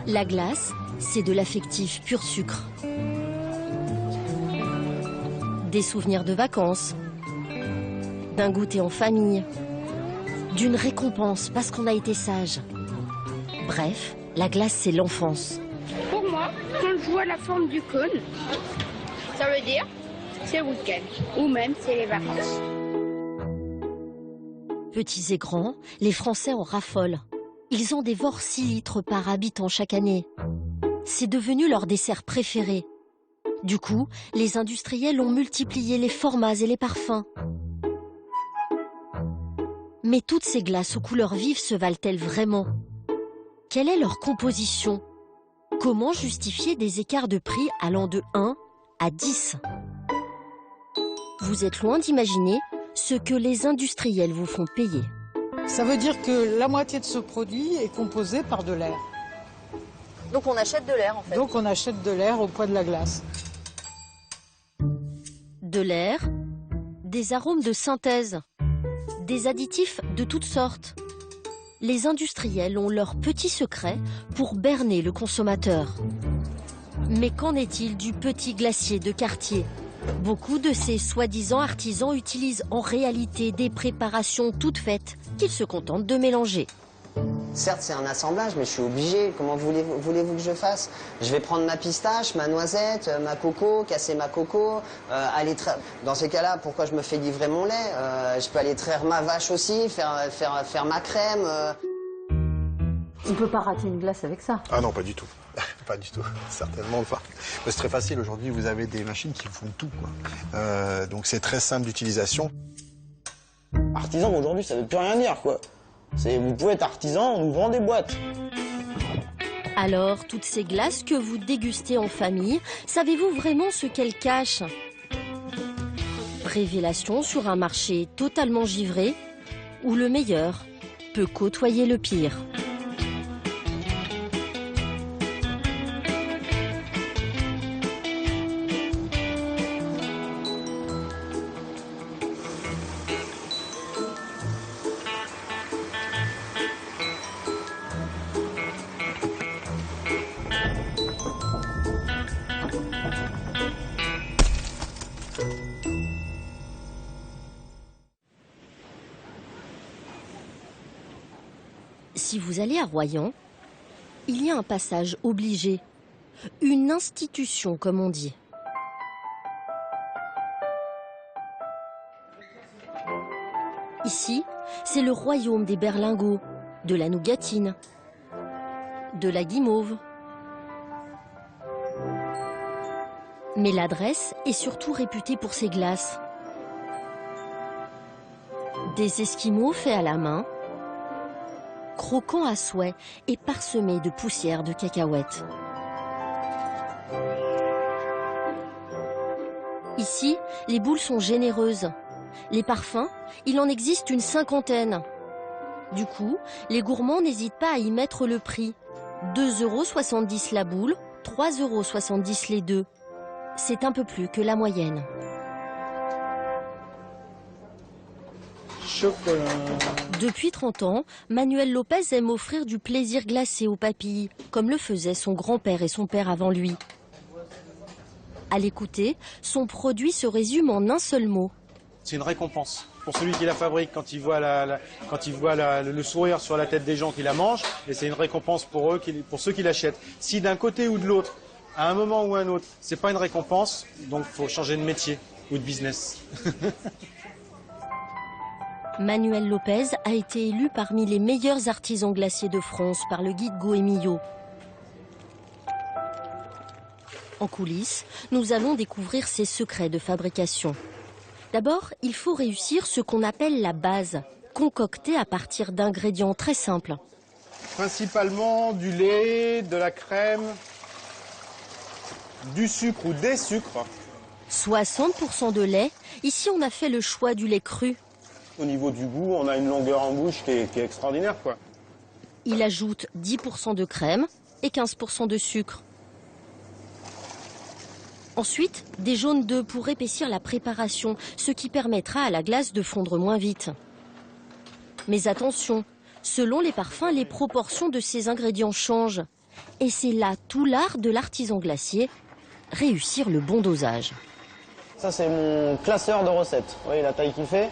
La glace, c'est de l'affectif pur sucre. Des souvenirs de vacances, d'un goûter en famille, d'une récompense parce qu'on a été sage. Bref, la glace, c'est l'enfance. Pour moi, quand je vois la forme du cône, ça veut dire c'est le week-end ou même c'est les vacances. Petits et grands, les Français en raffolent. Ils en dévorent 6 litres par habitant chaque année. C'est devenu leur dessert préféré. Du coup, les industriels ont multiplié les formats et les parfums. Mais toutes ces glaces aux couleurs vives se valent-elles vraiment? Quelle est leur composition? Comment justifier des écarts de prix allant de 1 à 10? Vous êtes loin d'imaginer ce que les industriels vous font payer. Ça veut dire que la moitié de ce produit est composé par de l'air. Donc on achète de l'air en fait. Donc on achète de l'air au poids de la glace. De l'air, des arômes de synthèse, des additifs de toutes sortes. Les industriels ont leur petit secret pour berner le consommateur. Mais qu'en est-il du petit glacier de quartier? Beaucoup de ces soi-disant artisans utilisent en réalité des préparations toutes faites qu'ils se contentent de mélanger. Certes, c'est un assemblage, mais je suis obligé. Comment voulez-vous que je fasse? Je vais prendre ma pistache, ma noisette, ma coco, casser ma coco, aller dans ces cas-là, pourquoi je me fais livrer mon lait? Je peux aller traire ma vache aussi, faire ma crème. On ne peut pas rater une glace avec ça. Ah non, pas du tout. Pas du tout, certainement pas. C'est très facile, aujourd'hui vous avez des machines qui font tout, quoi. Donc c'est très simple d'utilisation. Artisan aujourd'hui, ça veut plus rien dire, quoi. Vous pouvez être artisan, on vous vend des boîtes. Alors, toutes ces glaces que vous dégustez en famille, savez-vous vraiment ce qu'elles cachent? Révélation sur un marché totalement givré, où le meilleur peut côtoyer le pire. Si vous allez à Royan, il y a un passage obligé, une institution comme on dit. Ici, c'est le royaume des berlingots, de la nougatine, de la guimauve. Mais l'adresse est surtout réputée pour ses glaces. Des esquimaux faits à la main, croquants à souhait et parsemés de poussière de cacahuètes. Ici, les boules sont généreuses. Les parfums, il en existe une 50aine. Du coup, les gourmands n'hésitent pas à y mettre le prix. 2,70 € la boule, 3,70 € les deux. C'est un peu plus que la moyenne. Chocolat. Depuis 30 ans, Manuel Lopez aime offrir du plaisir glacé aux papilles, comme le faisaient son grand-père et son père avant lui. À l'écouter, son produit se résume en un seul mot. C'est une récompense pour celui qui la fabrique quand il voit, le sourire sur la tête des gens qui la mangent, et c'est une récompense pour eux, pour ceux qui l'achètent. Si d'un côté ou de l'autre, à un moment ou à un autre, c'est pas une récompense, donc il faut changer de métier ou de business. Manuel Lopez a été élu parmi les meilleurs artisans glaciers de France par le guide Goemio. En coulisses, nous allons découvrir ses secrets de fabrication. D'abord, il faut réussir ce qu'on appelle la base, concoctée à partir d'ingrédients très simples. Principalement du lait, de la crème, du sucre ou des sucres. 60% de lait, ici on a fait le choix du lait cru. Au niveau du goût, on a une longueur en bouche qui est extraordinaire, quoi. Il ajoute 10% de crème et 15% de sucre. Ensuite, des jaunes d'œufs pour épaissir la préparation, ce qui permettra à la glace de fondre moins vite. Mais attention, selon les parfums, les proportions de ces ingrédients changent. Et c'est là tout l'art de l'artisan glacier, réussir le bon dosage. Ça, c'est mon classeur de recettes. Vous voyez la taille qu'il fait?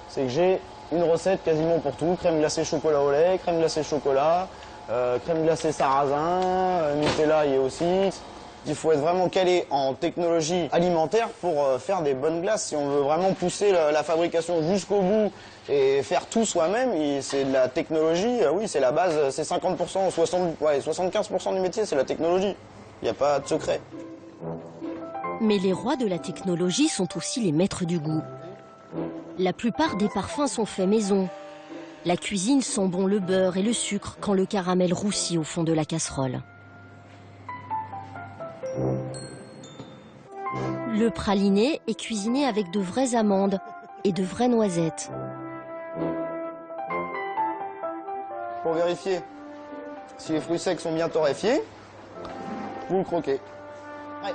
C'est que j'ai une recette quasiment pour tout. Crème glacée chocolat au lait, crème glacée chocolat, crème glacée sarrasin, Nutella y est aussi. Il faut être vraiment calé en technologie alimentaire pour faire des bonnes glaces. Si on veut vraiment pousser la fabrication jusqu'au bout et faire tout soi-même, c'est de la technologie. Oui, c'est la base, c'est 50%, 75% du métier, c'est la technologie. Il n'y a pas de secret. Mais les rois de la technologie sont aussi les maîtres du goût. La plupart des parfums sont faits maison. La cuisine sent bon le beurre et le sucre quand le caramel roussit au fond de la casserole. Le praliné est cuisiné avec de vraies amandes et de vraies noisettes. Pour vérifier si les fruits secs sont bien torréfiés, vous le croquez. Ouais.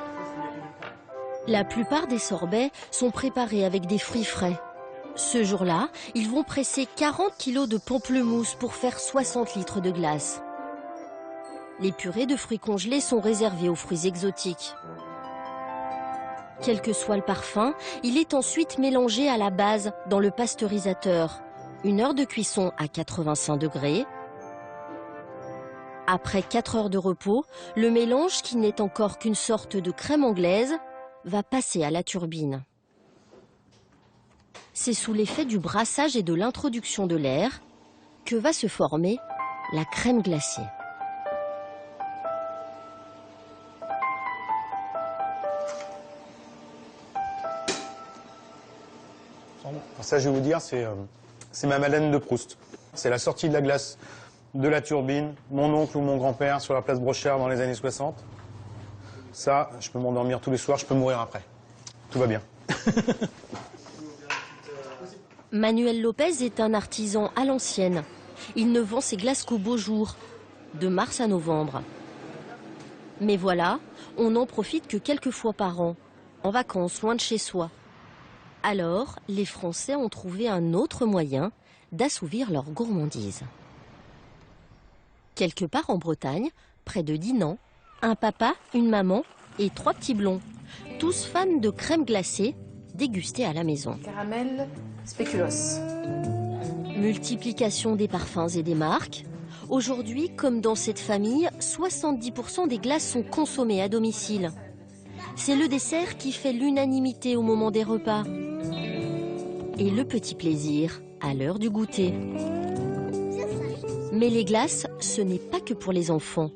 La plupart des sorbets sont préparés avec des fruits frais. Ce jour-là, ils vont presser 40 kilos de pamplemousse pour faire 60 litres de glace. Les purées de fruits congelés sont réservées aux fruits exotiques. Quel que soit le parfum, il est ensuite mélangé à la base dans le pasteurisateur. 1 heure de cuisson à 85 degrés. Après 4 heures de repos, le mélange, qui n'est encore qu'une sorte de crème anglaise, va passer à la turbine. C'est sous l'effet du brassage et de l'introduction de l'air que va se former la crème glacée. Ça, je vais vous dire, c'est ma Madeleine de Proust. C'est la sortie de la glace de la turbine, mon oncle ou mon grand-père sur la place Brochard dans les années 60. Ça, je peux m'endormir tous les soirs, je peux mourir après. Tout va bien. Manuel Lopez est un artisan à l'ancienne. Il ne vend ses glaces qu'au beau jour, de mars à novembre. Mais voilà, on n'en profite que quelques fois par an, en vacances, loin de chez soi. Alors, les Français ont trouvé un autre moyen d'assouvir leur gourmandise. Quelque part en Bretagne, près de Dinan, un papa, une maman et 3 petits blonds, tous fans de crème glacée, dégustée à la maison. Caramel spéculoos. Multiplication des parfums et des marques. Aujourd'hui, comme dans cette famille, 70% des glaces sont consommées à domicile. C'est le dessert qui fait l'unanimité au moment des repas. Et le petit plaisir à l'heure du goûter. Mais les glaces, ce n'est pas que pour les enfants.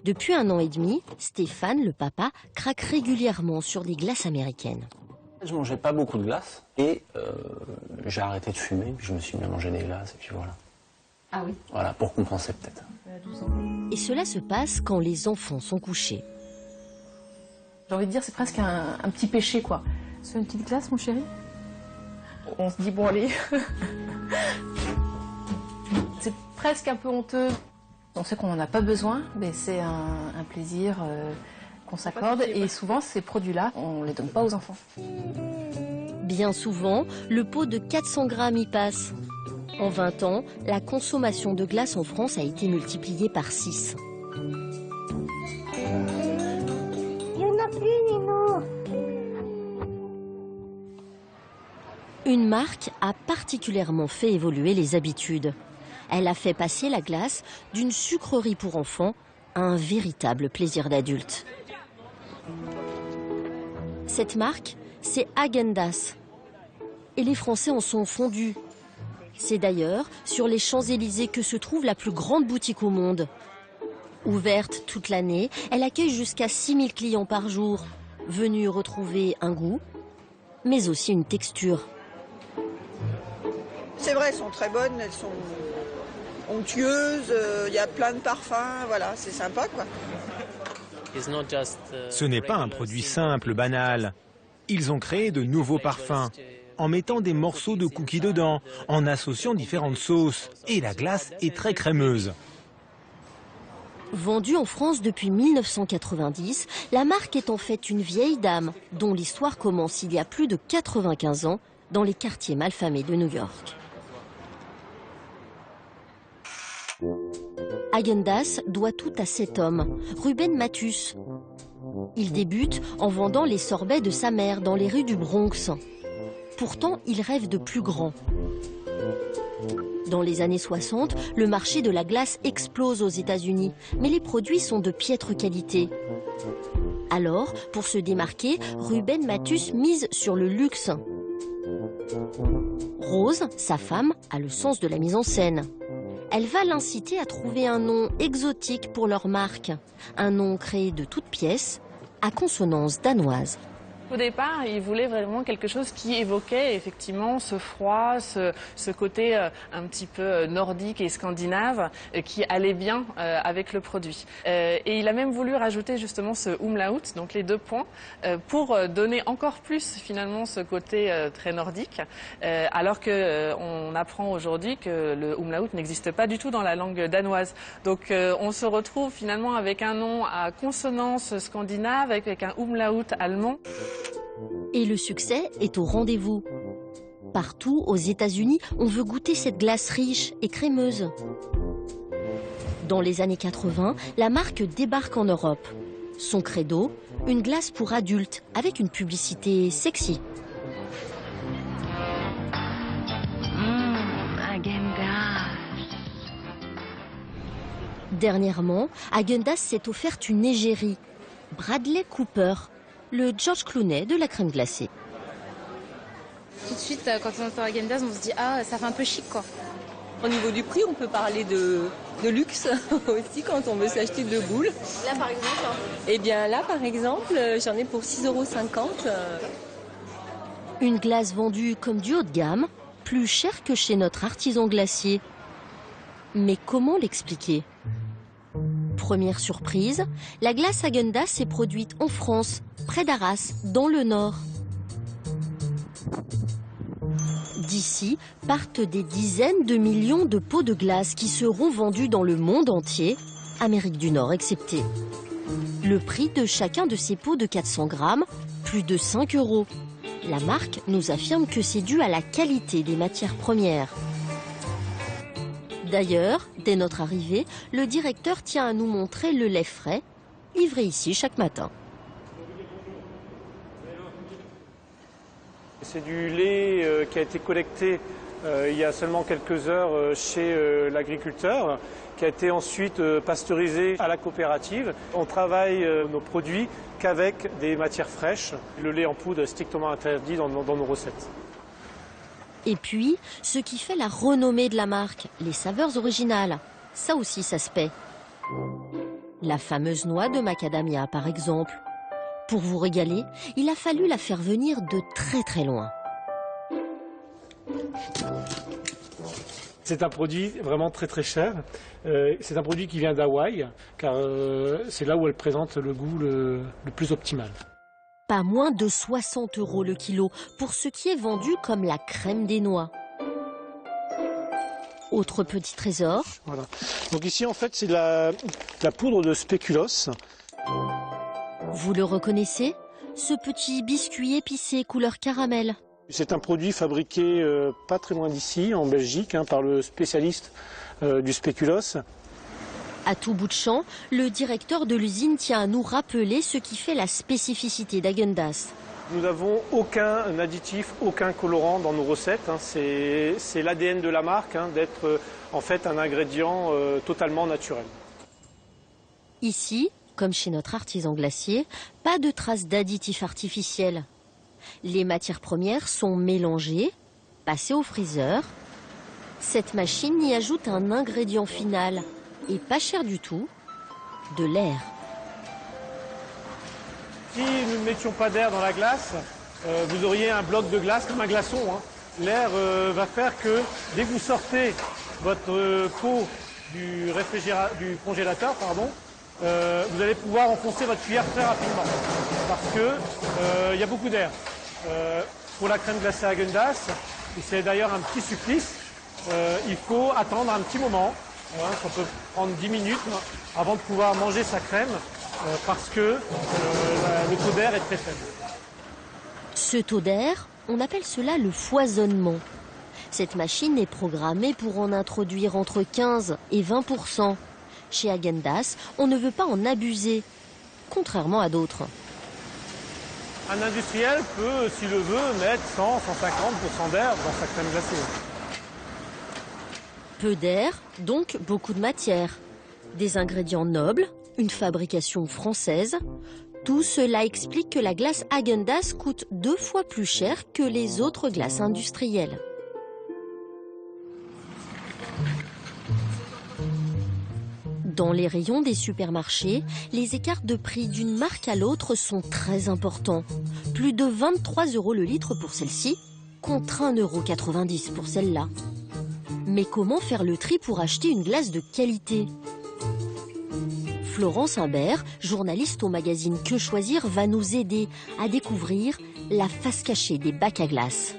Depuis 1 an et demi, Stéphane, le papa, craque régulièrement sur des glaces américaines. Je mangeais pas beaucoup de glace et j'ai arrêté de fumer, puis je me suis mis à manger des glaces et puis voilà. Ah oui. Voilà, pour compenser peut-être. Et cela se passe quand les enfants sont couchés. J'ai envie de dire, c'est presque un petit péché, quoi. C'est une petite glace, mon chéri? On se dit, bon, allez. C'est presque un peu honteux. On sait qu'on n'en a pas besoin, mais c'est un plaisir qu'on s'accorde. Et souvent, ces produits-là, on ne les donne pas aux enfants. Bien souvent, le pot de 400 grammes y passe. En 20 ans, la consommation de glace en France a été multipliée par 6. Une marque a particulièrement fait évoluer les habitudes. Elle a fait passer la glace d'une sucrerie pour enfants à un véritable plaisir d'adulte. Cette marque, c'est Häagen-Dazs. Et les Français en sont fondus. C'est d'ailleurs sur les Champs-Élysées que se trouve la plus grande boutique au monde. Ouverte toute l'année, elle accueille jusqu'à 6000 clients par jour, venus retrouver un goût, mais aussi une texture. C'est vrai, elles sont très bonnes, elles sont onctueuses, il y a plein de parfums, voilà, c'est sympa quoi. Ce n'est pas un produit simple, banal. Ils ont créé de nouveaux parfums, en mettant des morceaux de cookies dedans, en associant différentes sauces, et la glace est très crémeuse. Vendue en France depuis 1990, la marque est en fait une vieille dame dont l'histoire commence il y a plus de 95 ans dans les quartiers malfamés de New York. Häagen-Dazs doit tout à cet homme, Ruben Mathus. Il débute en vendant les sorbets de sa mère dans les rues du Bronx. Pourtant, il rêve de plus grand. Dans les années 60, le marché de la glace explose aux États-Unis, mais les produits sont de piètre qualité. Alors, pour se démarquer, Ruben Mathus mise sur le luxe. Rose, sa femme, a le sens de la mise en scène. Elle va l'inciter à trouver un nom exotique pour leur marque. Un nom créé de toutes pièces, à consonance danoise. Au départ, il voulait vraiment quelque chose qui évoquait effectivement ce froid, ce côté un petit peu nordique et scandinave qui allait bien avec le produit. Et il a même voulu rajouter justement ce umlaut, donc les 2 points, pour donner encore plus finalement ce côté très nordique, alors qu'on apprend aujourd'hui que le umlaut n'existe pas du tout dans la langue danoise. Donc on se retrouve finalement avec un nom à consonance scandinave, avec un umlaut allemand. Et le succès est au rendez-vous. Partout aux États-Unis, on veut goûter cette glace riche et crémeuse. Dans les années 80, la marque débarque en Europe. Son credo, une glace pour adultes avec une publicité sexy. Häagen-Dazs. Dernièrement, Häagen-Dazs s'est offerte une égérie. Bradley Cooper, le George Clooney de la crème glacée. Tout de suite, quand on entend Häagen-Dazs, on se dit « Ah, ça fait un peu chic, quoi ». Au niveau du prix, on peut parler de luxe aussi quand on veut s'acheter 2 boules. Là, par exemple Eh bien là, par exemple, j'en ai pour 6,50 €. Une glace vendue comme du haut de gamme, plus chère que chez notre artisan glacier. Mais comment l'expliquer ? Première surprise, la glace Häagen-Dazs est produite en France, près d'Arras, dans le Nord. D'ici partent des dizaines de millions de pots de glace qui seront vendus dans le monde entier, Amérique du Nord exceptée. Le prix de chacun de ces pots de 400 grammes, plus de 5 €. La marque nous affirme que c'est dû à la qualité des matières premières. D'ailleurs, dès notre arrivée, le directeur tient à nous montrer le lait frais, livré ici chaque matin. C'est du lait qui a été collecté il y a seulement quelques heures chez l'agriculteur, qui a été ensuite pasteurisé à la coopérative. On travaille nos produits qu'avec des matières fraîches. Le lait en poudre est strictement interdit dans nos recettes. Et puis, ce qui fait la renommée de la marque, les saveurs originales. Ça aussi, ça se paie. La fameuse noix de macadamia, par exemple. Pour vous régaler, il a fallu la faire venir de très très loin. C'est un produit vraiment très très cher. C'est un produit qui vient d'Hawaï, car c'est là où elle présente le goût le plus optimal. Pas moins de 60 € le kilo pour ce qui est vendu comme la crème des noix. Autre petit trésor. Voilà. Donc ici en fait c'est de la poudre de spéculoos. Vous le reconnaissez? Ce petit biscuit épicé couleur caramel. C'est un produit fabriqué pas très loin d'ici, en Belgique, par le spécialiste du spéculoos. À tout bout de champ, le directeur de l'usine tient à nous rappeler ce qui fait la spécificité d'Häagen-Dazs. Nous n'avons aucun additif, aucun colorant dans nos recettes. C'est l'ADN de la marque d'être en fait un ingrédient totalement naturel. Ici, comme chez notre artisan glacier, pas de traces d'additifs artificiels. Les matières premières sont mélangées, passées au freezer. Cette machine y ajoute un ingrédient final, et pas cher du tout, de l'air. Si nous ne mettions pas d'air dans la glace, vous auriez un bloc de glace comme un glaçon. L'air va faire que dès que vous sortez votre pot du congélateur, vous allez pouvoir enfoncer votre cuillère très rapidement parce que y a beaucoup d'air. Pour la crème glacée Häagen-Dazs, c'est d'ailleurs un petit supplice, il faut attendre un petit moment, ça peut prendre 10 minutes avant de pouvoir manger sa crème parce que le taux d'air est très faible. Ce taux d'air, on appelle cela le foisonnement. Cette machine est programmée pour en introduire entre 15 et 20%. Chez Häagen-Dazs, on ne veut pas en abuser, contrairement à d'autres. Un industriel peut, s'il le veut, mettre 100-150% d'air dans sa crème glacée. Peu d'air, donc beaucoup de matière. Des ingrédients nobles, une fabrication française. Tout cela explique que la glace Häagen-Dazs coûte 2 fois plus cher que les autres glaces industrielles. Dans les rayons des supermarchés, les écarts de prix d'une marque à l'autre sont très importants. Plus de 23 € le litre pour celle-ci, contre 1,90 € pour celle-là. Mais comment faire le tri pour acheter une glace de qualité ? Florence Imbert, journaliste au magazine Que Choisir, va nous aider à découvrir la face cachée des bacs à glace.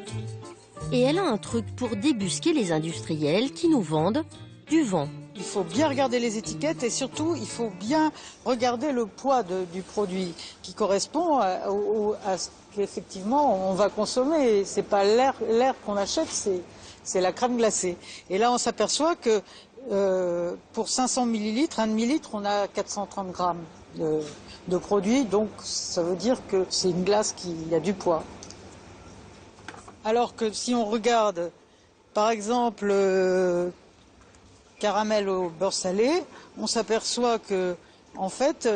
Et elle a un truc pour débusquer les industriels qui nous vendent du vent. Il faut bien regarder les étiquettes et surtout, il faut bien regarder le poids du produit qui correspond à ce qu'effectivement on va consommer. C'est pas l'air qu'on achète, c'est la crème glacée. Et là, on s'aperçoit que pour 500 ml, 1 demi-litre, on a 430 grammes de produit. Donc, ça veut dire que c'est une glace qui a du poids. Alors que si on regarde, par exemple, caramel au beurre salé, on s'aperçoit que, en fait,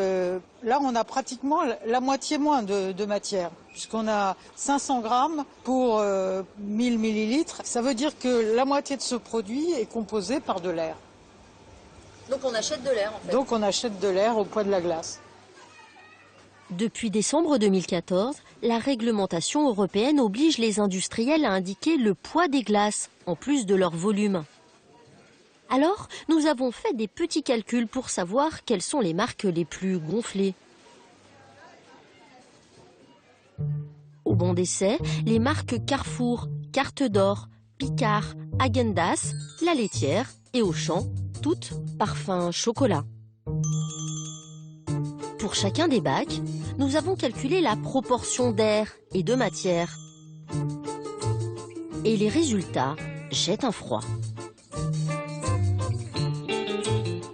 là, on a pratiquement la moitié moins de matière, puisqu'on a 500 grammes pour 1000 millilitres. Ça veut dire que la moitié de ce produit est composé par de l'air. Donc on achète de l'air, en fait. Donc on achète de l'air au poids de la glace. Depuis décembre 2014, la réglementation européenne oblige les industriels à indiquer le poids des glaces, en plus de leur volume. Alors, nous avons fait des petits calculs pour savoir quelles sont les marques les plus gonflées. Au banc d'essai, les marques Carrefour, Carte d'Or, Picard, Häagen-Dazs, La Laitière et Auchan, toutes parfum chocolat. Pour chacun des bacs, nous avons calculé la proportion d'air et de matière. Et les résultats jettent un froid.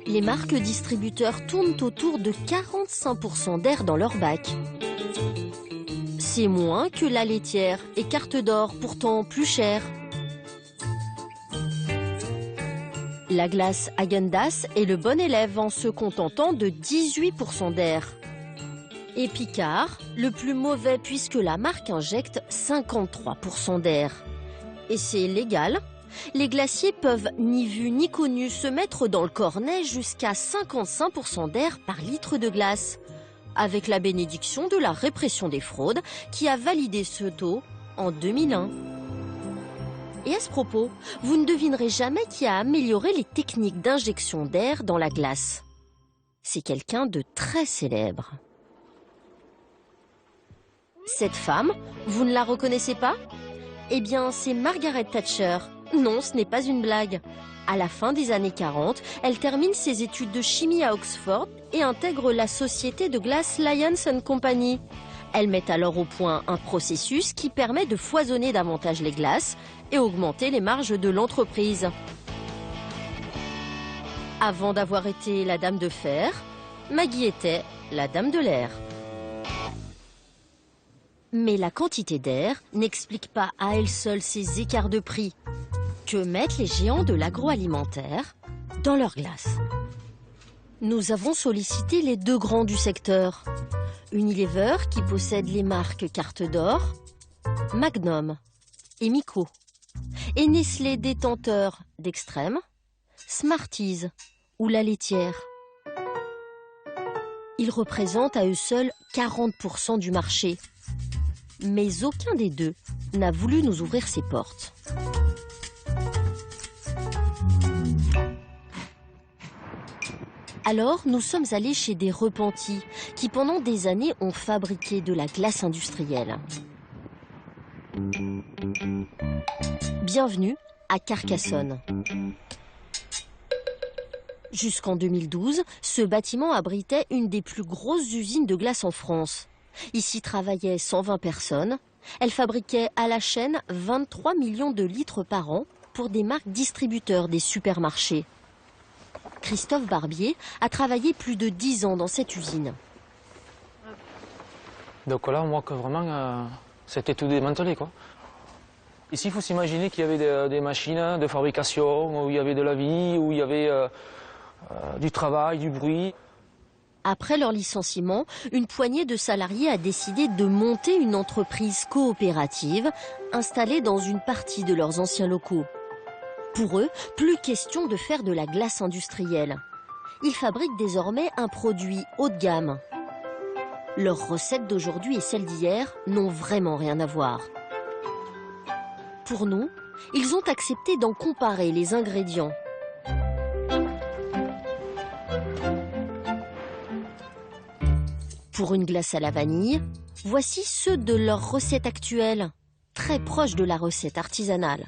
Les marques distributeurs tournent autour de 45% d'air dans leur bac. C'est moins que La Laitière et Carte d'Or, pourtant plus chères. La glace Häagen-Dazs est le bon élève en se contentant de 18% d'air. Et Picard, le plus mauvais puisque la marque injecte 53% d'air. Et c'est légal. Les glaciers peuvent, ni vu ni connu, se mettre dans le cornet jusqu'à 55% d'air par litre de glace, avec la bénédiction de la répression des fraudes qui a validé ce taux en 2001. Et à ce propos, vous ne devinerez jamais qui a amélioré les techniques d'injection d'air dans la glace. C'est quelqu'un de très célèbre. Cette femme, vous ne la reconnaissez pas ? Eh bien, c'est Margaret Thatcher. Non, ce n'est pas une blague. À la fin des années 40, elle termine ses études de chimie à Oxford et intègre la société de glace Lyons & Company. Elle met alors au point un processus qui permet de foisonner davantage les glaces et augmenter les marges de l'entreprise. Avant d'avoir été la dame de fer, Maggie était la dame de l'air. Mais la quantité d'air n'explique pas à elle seule ces écarts de prix. Que mettent les géants de l'agroalimentaire dans leurs glaces? Nous avons sollicité les deux grands du secteur. Unilever, qui possède les marques Carte d'Or, Magnum et Miko. Et Nestlé, détenteur d'Extrême, Smarties ou La Laitière. Ils représentent à eux seuls 40% du marché. Mais aucun des deux n'a voulu nous ouvrir ses portes. Alors, nous sommes allés chez des repentis qui, pendant des années, ont fabriqué de la glace industrielle. Bienvenue à Carcassonne. Jusqu'en 2012, ce bâtiment abritait une des plus grosses usines de glace en France. Ici travaillaient 120 personnes. Elles fabriquaient à la chaîne 23 millions de litres par an pour des marques distributeurs des supermarchés. Christophe Barbier a travaillé plus de 10 ans dans cette usine. Donc là, on voit que vraiment, c'était tout démantelé, quoi. Ici, il faut s'imaginer qu'il y avait des machines de fabrication, où il y avait de la vie, où il y avait du travail, du bruit. Après leur licenciement, une poignée de salariés a décidé de monter une entreprise coopérative installée dans une partie de leurs anciens locaux. Pour eux, plus question de faire de la glace industrielle. Ils fabriquent désormais un produit haut de gamme. Leurs recettes d'aujourd'hui et celles d'hier n'ont vraiment rien à voir. Pour nous, ils ont accepté d'en comparer les ingrédients. Pour une glace à la vanille, voici ceux de leur recette actuelle, très proche de la recette artisanale.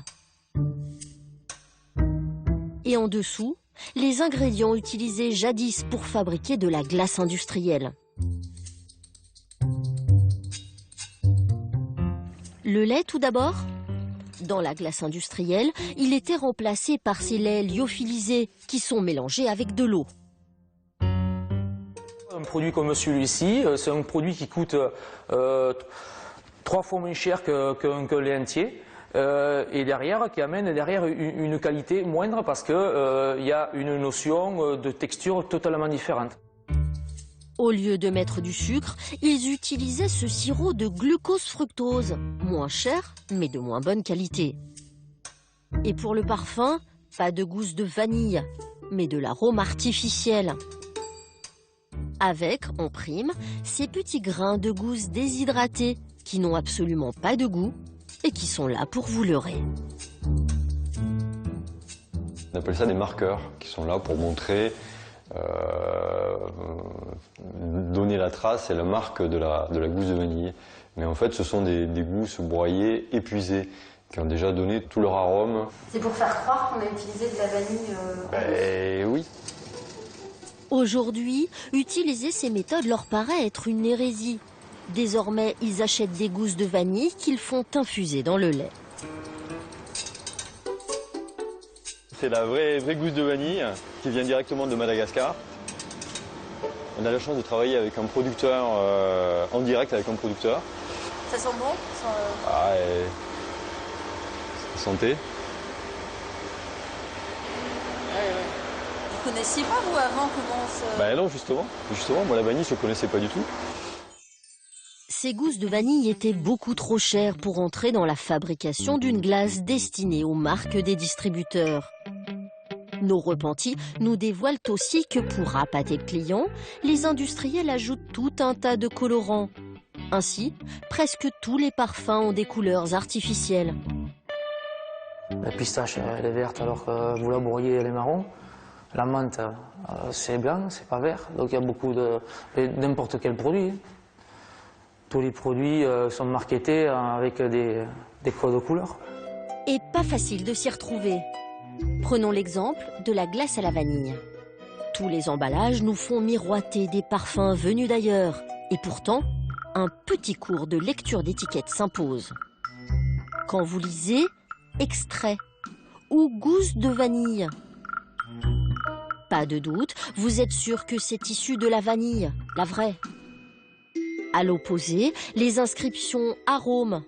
Et en dessous, les ingrédients utilisés jadis pour fabriquer de la glace industrielle. Le lait tout d'abord. Dans la glace industrielle, il était remplacé par ces laits lyophilisés qui sont mélangés avec de l'eau. Un produit comme celui-ci, c'est un produit qui coûte 3 fois moins cher qu'un lait entier. Et derrière, qui amène derrière une qualité moindre parce qu'il y a une notion de texture totalement différente. Au lieu de mettre du sucre, ils utilisaient ce sirop de glucose-fructose, moins cher, mais de moins bonne qualité. Et pour le parfum, pas de gousse de vanille, mais de l'arôme artificiel. Avec, en prime, ces petits grains de gousse déshydratés qui n'ont absolument pas de goût et qui sont là pour vous leurrer. On appelle ça des marqueurs qui sont là pour montrer, donner la trace et la marque de la gousse de vanille. Mais en fait, ce sont des gousses broyées, épuisées, qui ont déjà donné tout leur arôme. C'est pour faire croire qu'on a utilisé de la vanille Oui. Aujourd'hui, utiliser ces méthodes leur paraît être une hérésie. Désormais, ils achètent des gousses de vanille qu'ils font infuser dans le lait. C'est la vraie gousse de vanille qui vient directement de Madagascar. On a la chance de travailler avec un producteur, en direct avec un producteur. Ça sent bon Ah, santé. Vous connaissiez pas, vous, avant comment Non, justement. Moi, la vanille, je ne connaissais pas du tout. Ces gousses de vanille étaient beaucoup trop chères pour entrer dans la fabrication d'une glace destinée aux marques des distributeurs. Nos repentis nous dévoilent aussi que pour appâter le client, les industriels ajoutent tout un tas de colorants. Ainsi, presque tous les parfums ont des couleurs artificielles. La pistache, elle est verte alors que vous labouriez, elle est marron. La menthe, c'est blanc, c'est pas vert. Donc il y a beaucoup de n'importe quel produit. Tous les produits sont marketés avec des codes de couleurs. Et pas facile de s'y retrouver. Prenons l'exemple de la glace à la vanille. Tous les emballages nous font miroiter des parfums venus d'ailleurs. Et pourtant, un petit cours de lecture d'étiquette s'impose. Quand vous lisez « extrait » ou « gousse de vanille », pas de doute, vous êtes sûr que c'est issu de la vanille, la vraie. À l'opposé, les inscriptions arômes.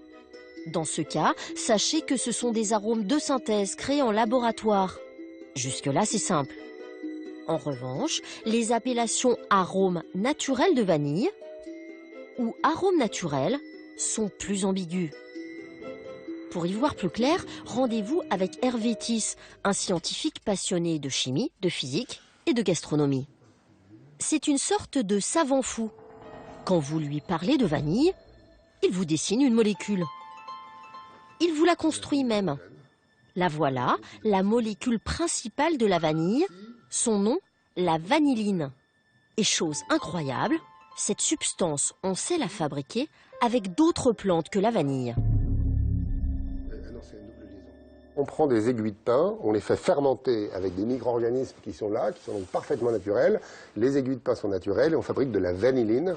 Dans ce cas, sachez que ce sont des arômes de synthèse créés en laboratoire. Jusque-là, c'est simple. En revanche, les appellations arômes naturels de vanille ou arômes naturels sont plus ambiguës. Pour y voir plus clair, rendez-vous avec Hervé Thys, un scientifique passionné de chimie, de physique et de gastronomie. C'est une sorte de savant fou. Quand vous lui parlez de vanille, il vous dessine une molécule. Il vous la construit même. La voilà, la molécule principale de la vanille, son nom, la vanilline. Et chose incroyable, cette substance, on sait la fabriquer avec d'autres plantes que la vanille. On prend des aiguilles de pin, on les fait fermenter avec des micro-organismes qui sont là, qui sont donc parfaitement naturels. Les aiguilles de pin sont naturelles et on fabrique de la vanilline,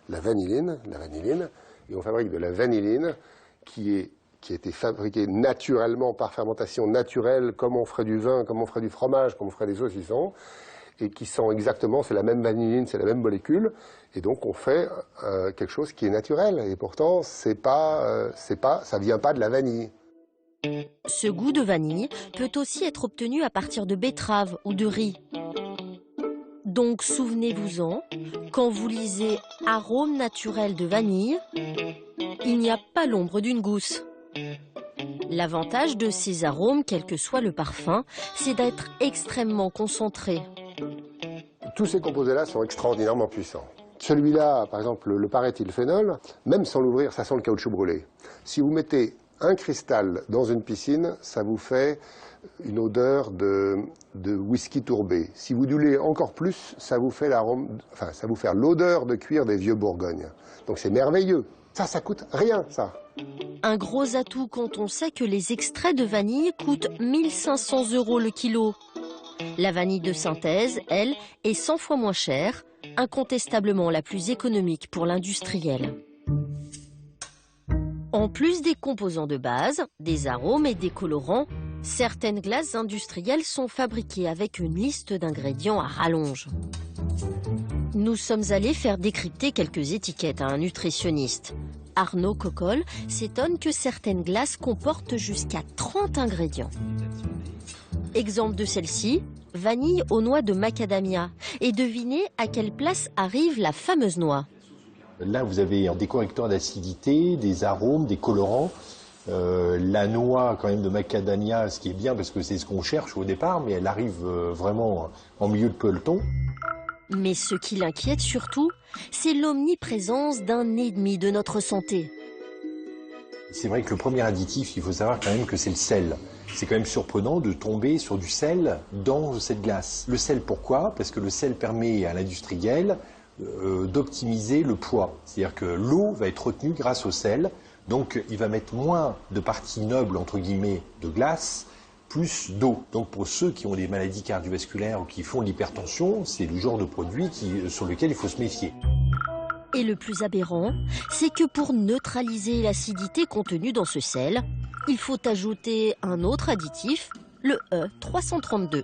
et on fabrique de la vanilline qui a été fabriquée naturellement par fermentation naturelle, comme on ferait du vin, comme on ferait du fromage, comme on ferait des saucissons. et qui sont exactement, c'est la même vanilline, c'est la même molécule, et donc on fait quelque chose qui est naturel, et pourtant ça vient pas de la vanille. Ce goût de vanille peut aussi être obtenu à partir de betterave ou de riz. Donc souvenez-vous-en, quand vous lisez « arôme naturel de vanille », il n'y a pas l'ombre d'une gousse. L'avantage de ces arômes, quel que soit le parfum, c'est d'être extrêmement concentré. Tous ces composés-là sont extraordinairement puissants. Celui-là, par exemple, le paréthylphénol, même sans l'ouvrir, ça sent le caoutchouc brûlé. Si vous mettez un cristal dans une piscine, ça vous fait une odeur de whisky tourbé. Si vous diluez encore plus, ça vous fait l'odeur de cuir des vieux Bourgognes. Donc c'est merveilleux. Ça coûte rien, ça. Un gros atout quand on sait que les extraits de vanille coûtent 1 500 € le kilo. La vanille de synthèse, elle, est 100 fois moins chère, incontestablement la plus économique pour l'industriel. En plus des composants de base, des arômes et des colorants, certaines glaces industrielles sont fabriquées avec une liste d'ingrédients à rallonge. Nous sommes allés faire décrypter quelques étiquettes à un nutritionniste. Arnaud Cocolle s'étonne que certaines glaces comportent jusqu'à 30 ingrédients. Exemple de celle-ci, vanille aux noix de macadamia. Et devinez à quelle place arrive la fameuse noix. Là, vous avez des correcteurs d'acidité, des arômes, des colorants. La noix quand même de macadamia, ce qui est bien parce que c'est ce qu'on cherche au départ, mais elle arrive vraiment en milieu de peloton. Mais ce qui l'inquiète surtout, c'est l'omniprésence d'un ennemi de notre santé. C'est vrai que le premier additif, il faut savoir quand même que c'est le sel. C'est quand même surprenant de tomber sur du sel dans cette glace. Le sel, pourquoi? Parce que le sel permet à l'industriel d'optimiser le poids. C'est-à-dire que l'eau va être retenue grâce au sel, donc il va mettre moins de parties nobles, entre guillemets, de glace, plus d'eau. Donc pour ceux qui ont des maladies cardiovasculaires ou qui font de l'hypertension, c'est le genre de produit sur lequel il faut se méfier. Et le plus aberrant, c'est que pour neutraliser l'acidité contenue dans ce sel, il faut ajouter un autre additif, le E332.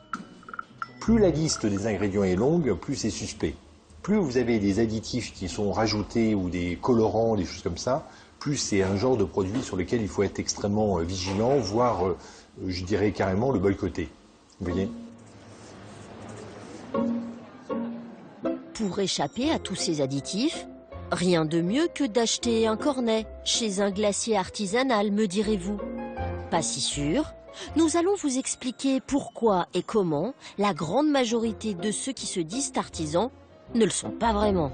Plus la liste des ingrédients est longue, plus c'est suspect. Plus vous avez des additifs qui sont rajoutés ou des colorants, des choses comme ça, plus c'est un genre de produit sur lequel il faut être extrêmement vigilant, voire, je dirais carrément, le boycotter. Vous voyez ? Pour échapper à tous ces additifs, rien de mieux que d'acheter un cornet chez un glacier artisanal, me direz-vous. Pas si sûr. Nous allons vous expliquer pourquoi et comment la grande majorité de ceux qui se disent artisans ne le sont pas vraiment.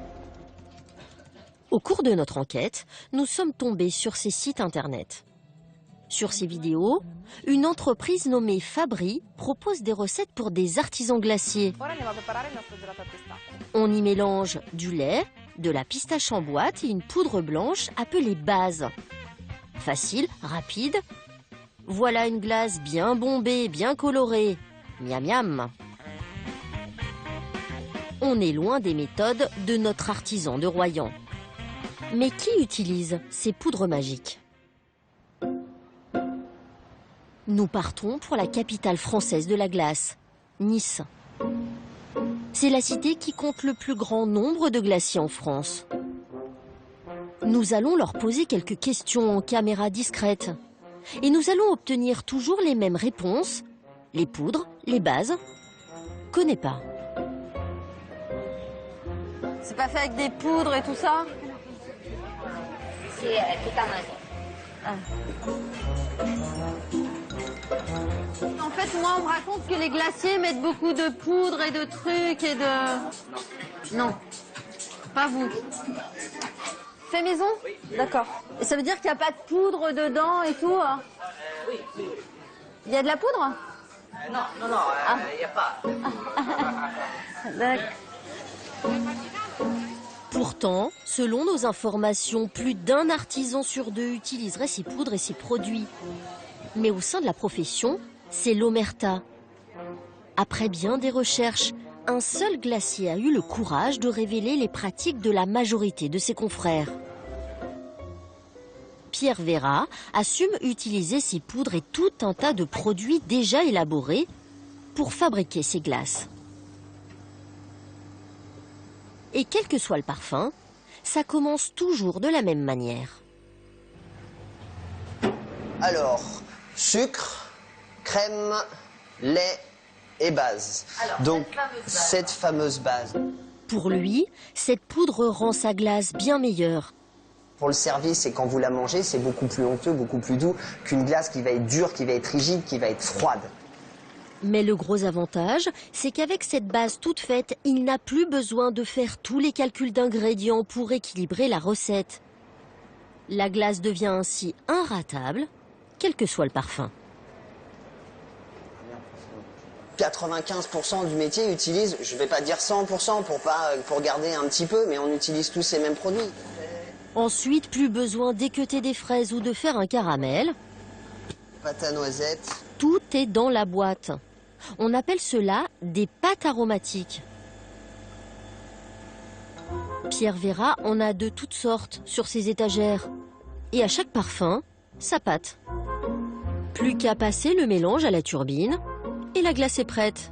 Au cours de notre enquête, nous sommes tombés sur ces sites internet. Sur ces vidéos, une entreprise nommée Fabri propose des recettes pour des artisans glaciers. On y mélange du lait, de la pistache en boîte et une poudre blanche appelée base. Facile, rapide. Voilà une glace bien bombée, bien colorée. Miam miam. On est loin des méthodes de notre artisan de Royan. Mais qui utilise ces poudres magiques? Nous partons pour la capitale française de la glace, Nice. C'est la cité qui compte le plus grand nombre de glaciers en France. Nous allons leur poser quelques questions en caméra discrète. Et nous allons obtenir toujours les mêmes réponses. Les poudres, les bases. Connais pas. C'est pas fait avec des poudres et tout ça? C'est tout à main. En fait, moi, on me raconte que les glaciers mettent beaucoup de poudre et de trucs et de... Non, pas vous. Fait maison? D'accord. Et ça veut dire qu'il n'y a pas de poudre dedans et tout? Oui. Il y a de la poudre? Non, il n'y a pas. D'accord. Pourtant, selon nos informations, plus d'un artisan sur deux utiliserait ces poudres et ces produits. Mais au sein de la profession, c'est l'omerta. Après bien des recherches, un seul glacier a eu le courage de révéler les pratiques de la majorité de ses confrères. Pierre Vera assume utiliser ces poudres et tout un tas de produits déjà élaborés pour fabriquer ses glaces. Et quel que soit le parfum, ça commence toujours de la même manière. Alors, sucre, crème, lait et base. Alors, donc, cette fameuse base. Pour lui, cette poudre rend sa glace bien meilleure. Pour le service et quand vous la mangez, c'est beaucoup plus onctueux, beaucoup plus doux qu'une glace qui va être dure, qui va être rigide, qui va être froide. Mais le gros avantage, c'est qu'avec cette base toute faite, il n'a plus besoin de faire tous les calculs d'ingrédients pour équilibrer la recette. La glace devient ainsi inratable, quel que soit le parfum. 95% du métier utilise, je ne vais pas dire 100% pour garder un petit peu, mais on utilise tous ces mêmes produits. Ensuite, plus besoin d'équeuter des fraises ou de faire un caramel. Pâte à noisettes. Tout est dans la boîte. On appelle cela des pâtes aromatiques. Pierre Véra en a de toutes sortes sur ses étagères. Et à chaque parfum, sa pâte. Plus qu'à passer le mélange à la turbine, et la glace est prête.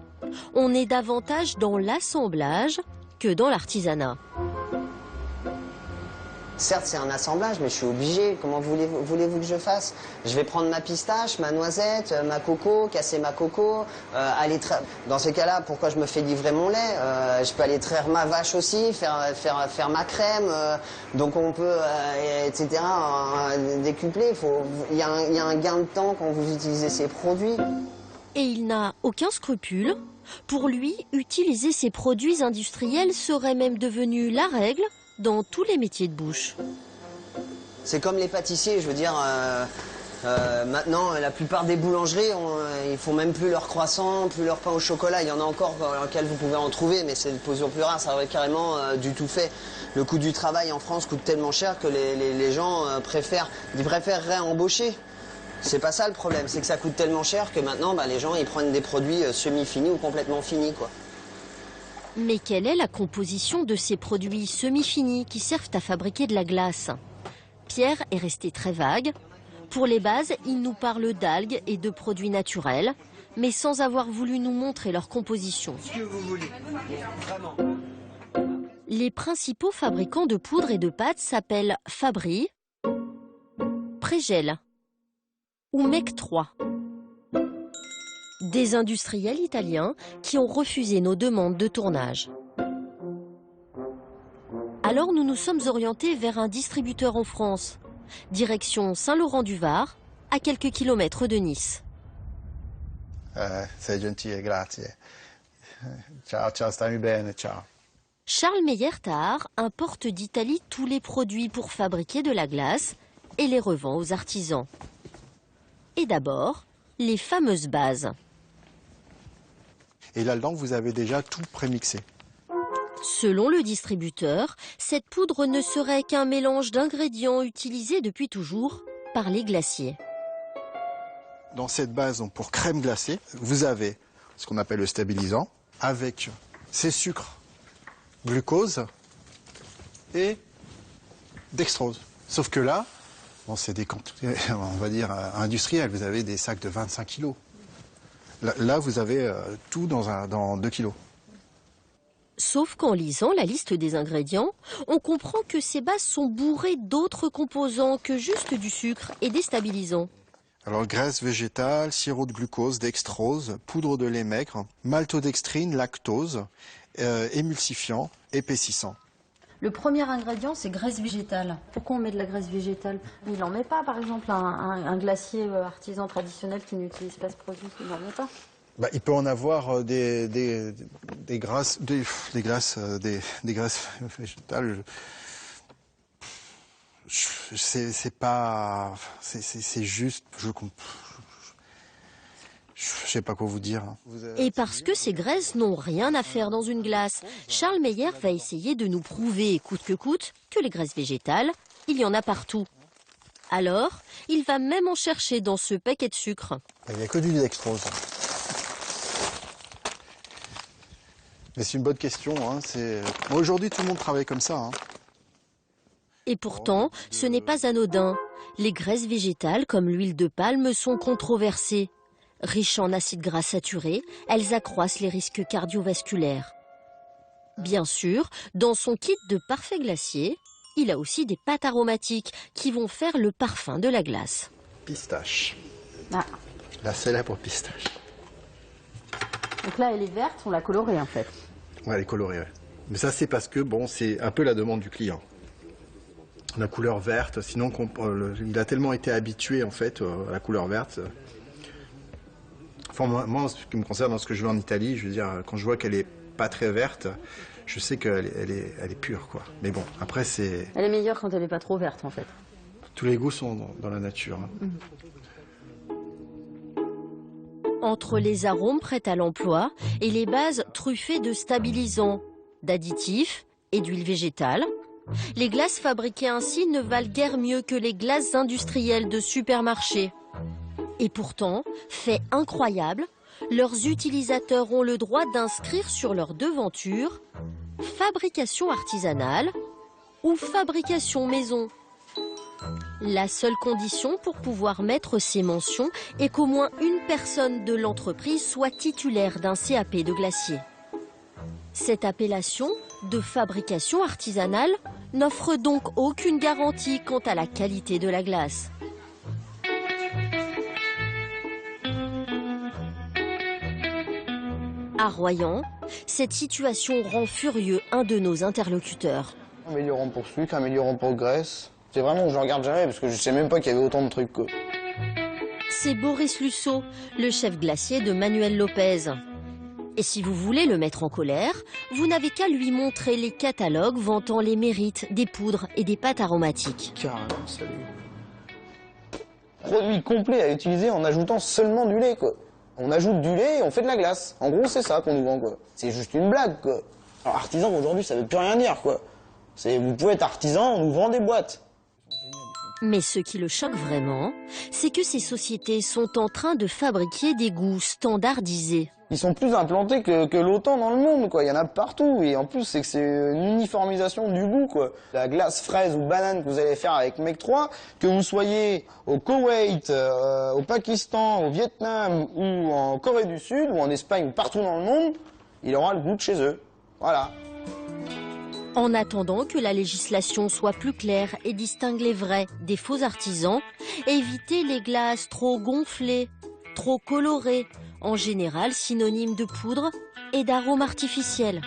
On est davantage dans l'assemblage que dans l'artisanat. Certes, c'est un assemblage, mais je suis obligé. Comment voulez-vous que je fasse? Je vais prendre ma pistache, ma noisette, ma coco, casser ma coco, aller dans ces cas-là, pourquoi je me fais livrer mon lait? Je peux aller traire ma vache aussi, faire ma crème. Donc on peut, etc., décupler. Il y a un gain de temps quand vous utilisez ces produits. Et il n'a aucun scrupule. Pour lui, utiliser ces produits industriels serait même devenu la règle dans tous les métiers de bouche. C'est comme les pâtissiers, je veux dire, maintenant la plupart des boulangeries, ils font même plus leurs croissants, plus leur pain au chocolat. Il y en a encore dans lesquels vous pouvez en trouver, mais c'est de plus en plus rare, ça aurait carrément du tout fait. Le coût du travail en France coûte tellement cher que les gens préféreraient embaucher. C'est pas ça le problème, c'est que ça coûte tellement cher que maintenant les gens ils prennent des produits semi-finis ou complètement finis, quoi. Mais quelle est la composition de ces produits semi-finis qui servent à fabriquer de la glace? Pierre est resté très vague. Pour les bases, il nous parle d'algues et de produits naturels, mais sans avoir voulu nous montrer leur composition. Ce que vous voulez, vraiment. Les principaux fabricants de poudre et de pâtes s'appellent Fabri, Prégel ou Mec 3. Des industriels italiens qui ont refusé nos demandes de tournage. Alors nous nous sommes orientés vers un distributeur en France, direction Saint-Laurent-du-Var, à quelques kilomètres de Nice. Sei gentile, grazie. Ciao, ciao, stammi bene, ciao. Charles Meyer-Tahar importe d'Italie tous les produits pour fabriquer de la glace et les revend aux artisans. Et d'abord, les fameuses bases. Et là-dedans, vous avez déjà tout prémixé. Selon le distributeur, cette poudre ne serait qu'un mélange d'ingrédients utilisés depuis toujours par les glaciers. Dans cette base, donc, pour crème glacée, vous avez ce qu'on appelle le stabilisant, avec ces sucres, glucose et dextrose. Sauf que là, bon, c'est des quantités, on va dire, industrielles. Vous avez des sacs de 25 kilos. Là, vous avez tout dans 2 kilos. Sauf qu'en lisant la liste des ingrédients, on comprend que ces bases sont bourrées d'autres composants que juste du sucre et des stabilisants. Alors, graisse végétale, sirop de glucose, dextrose, poudre de lait maigre, maltodextrine, lactose, émulsifiant, épaississant. Le premier ingrédient, c'est graisse végétale. Pourquoi on met de la graisse végétale? Il n'en met pas, par exemple, un glacier artisan traditionnel qui n'utilise pas ce produit. Il n'en met pas. Il peut en avoir des graisses végétales. C'est juste, je sais pas quoi vous dire. Et parce que ces graisses n'ont rien à faire dans une glace, Charles Meyer va essayer de nous prouver, coûte que coûte, que les graisses végétales, il y en a partout. Alors, il va même en chercher dans ce paquet de sucre. Il n'y a que du dextrose. Mais c'est une bonne question. Aujourd'hui, tout le monde travaille comme ça. Et pourtant, ce n'est pas anodin. Les graisses végétales, comme l'huile de palme, sont controversées. Riches en acides gras saturés, elles accroissent les risques cardiovasculaires. Bien sûr, dans son kit de parfait glacier, il a aussi des pâtes aromatiques qui vont faire le parfum de la glace. Pistache. Ah. La célèbre pistache. Donc là, elle est verte, on l'a colorée en fait. Ouais, elle est colorée, ouais. Mais ça, c'est parce que, bon, c'est un peu la demande du client. La couleur verte, sinon, il a tellement été habitué, en fait, à la couleur verte. Enfin, moi, en ce qui me concerne, dans ce que je veux en Italie, je veux dire, quand je vois qu'elle est pas très verte, je sais qu'elle est pure, quoi. Mais bon, après, c'est... Elle est meilleure quand elle n'est pas trop verte, en fait. Tous les goûts sont dans la nature. Hein. Entre les arômes prêts à l'emploi et les bases truffées de stabilisants, d'additifs et d'huile végétale, les glaces fabriquées ainsi ne valent guère mieux que les glaces industrielles de supermarché. Et pourtant, fait incroyable, leurs utilisateurs ont le droit d'inscrire sur leur devanture « fabrication artisanale » ou « fabrication maison ». La seule condition pour pouvoir mettre ces mentions est qu'au moins une personne de l'entreprise soit titulaire d'un CAP de glacier. Cette appellation de fabrication artisanale n'offre donc aucune garantie quant à la qualité de la glace. À Royan, cette situation rend furieux un de nos interlocuteurs. Améliorant pour sucre, améliorant pour graisse. C'est vraiment, je ne regarde jamais parce que je sais même pas qu'il y avait autant de trucs. Quoi. C'est Boris Lusso, le chef glacier de Manuel Lopez. Et si vous voulez le mettre en colère, vous n'avez qu'à lui montrer les catalogues vantant les mérites des poudres et des pâtes aromatiques. Carrément, salut. Produit complet à utiliser en ajoutant seulement du lait, quoi. On ajoute du lait et on fait de la glace. En gros, c'est ça qu'on nous vend, quoi. C'est juste une blague, quoi. Alors, artisan, aujourd'hui, ça veut plus rien dire, quoi. Vous pouvez être artisan, on nous vend des boîtes. Mais ce qui le choque vraiment, c'est que ces sociétés sont en train de fabriquer des goûts standardisés. Ils sont plus implantés que l'OTAN dans le monde, quoi. Il y en a partout. Et en plus, c'est que c'est une uniformisation du goût, quoi. La glace fraise ou banane que vous allez faire avec Mec 3, que vous soyez au Koweït, au Pakistan, au Vietnam ou en Corée du Sud ou en Espagne ou partout dans le monde, il aura le goût de chez eux. Voilà. En attendant que la législation soit plus claire et distingue les vrais des faux artisans, évitez les glaces trop gonflées, trop colorées, en général synonyme de poudre et d'arômes artificiels.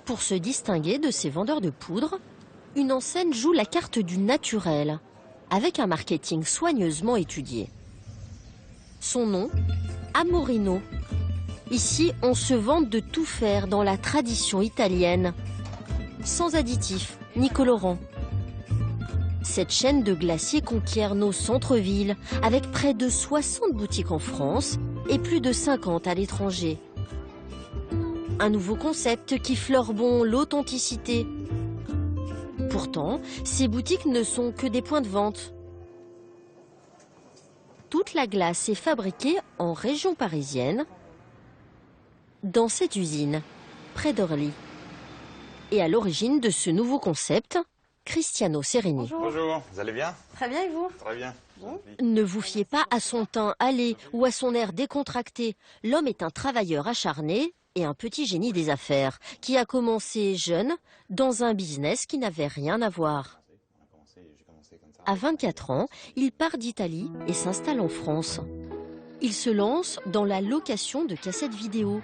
Pour se distinguer de ces vendeurs de poudre, une enseigne joue la carte du naturel, avec un marketing soigneusement étudié. Son nom, Amorino. Ici, on se vante de tout faire dans la tradition italienne, sans additifs ni colorants. Cette chaîne de glaciers conquiert nos centres-villes, avec près de 60 boutiques en France et plus de 50 à l'étranger. Un nouveau concept qui fleure bon l'authenticité. Pourtant, ces boutiques ne sont que des points de vente. Toute la glace est fabriquée en région parisienne, dans cette usine, près d'Orly. Et à l'origine de ce nouveau concept, Cristiano Serini. Bonjour, vous allez bien? Très bien, et vous? Très bien. Bon. Ne vous fiez pas à son teint allé ou à son air décontracté. L'homme est un travailleur acharné et un petit génie des affaires, qui a commencé jeune dans un business qui n'avait rien à voir. À 24 ans, il part d'Italie et s'installe en France. Il se lance dans la location de cassettes vidéo.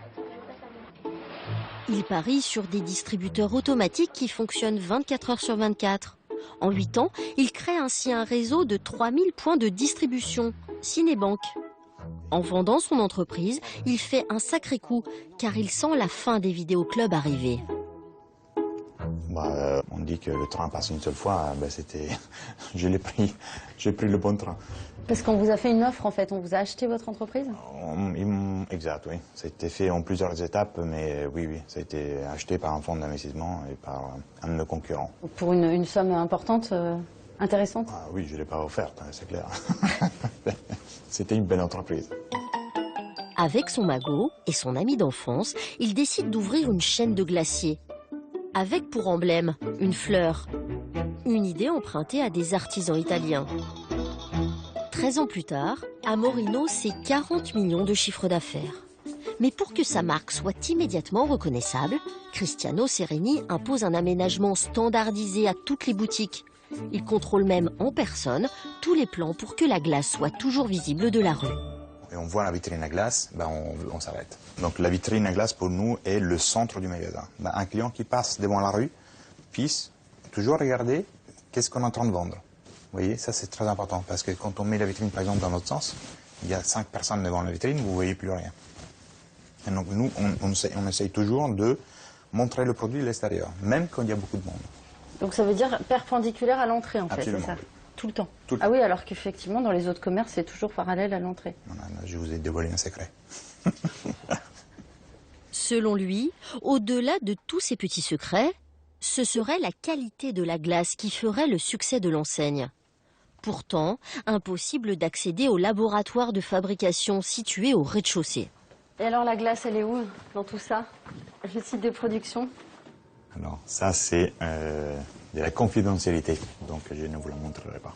Il parie sur des distributeurs automatiques qui fonctionnent 24 heures sur 24. En 8 ans, il crée ainsi un réseau de 3000 points de distribution, Cinébank. En vendant son entreprise, il fait un sacré coup, car il sent la fin des vidéoclubs arriver. On dit que le train passe une seule fois, j'ai pris le bon train. Parce qu'on vous a fait une offre, en fait, on vous a acheté votre entreprise? Exact, oui. Ça a été fait en plusieurs étapes, mais oui, ça a été acheté par un fonds d'investissement et par un de nos concurrents. Pour une somme importante, intéressante? Ah, oui, je ne l'ai pas offerte, c'est clair. C'était une belle entreprise. Avec son magot et son ami d'enfance, il décide d'ouvrir une chaîne de glaciers. Avec pour emblème une fleur. Une idée empruntée à des artisans italiens. 13 ans plus tard, Amorino, c'est 40 millions de chiffre d'affaires. Mais pour que sa marque soit immédiatement reconnaissable, Cristiano Sereni impose un aménagement standardisé à toutes les boutiques. Il contrôle même en personne tous les plans pour que la glace soit toujours visible de la rue. Et on voit la vitrine à glace, on s'arrête. Donc la vitrine à glace pour nous est le centre du magasin. Un client qui passe devant la rue puisse toujours regarder qu'est-ce qu'on est en train de vendre. Vous voyez, ça c'est très important parce que quand on met la vitrine par exemple dans l'autre sens, il y a 5 personnes devant la vitrine, vous ne voyez plus rien. Et donc nous, on essaye toujours de montrer le produit de l'extérieur, même quand il y a beaucoup de monde. Donc ça veut dire perpendiculaire à l'entrée en fait, c'est ça? Oui. Tout le temps. Tout le Ah oui, alors qu'effectivement dans les autres commerces c'est toujours parallèle à l'entrée. Je vous ai dévoilé un secret. Selon lui, au-delà de tous ces petits secrets, ce serait la qualité de la glace qui ferait le succès de l'enseigne. Pourtant, impossible d'accéder au laboratoire de fabrication situé au rez-de-chaussée. Et alors la glace, elle est où dans tout ça? Le site de production? Alors ça c'est de la confidentialité, donc je ne vous la montrerai pas.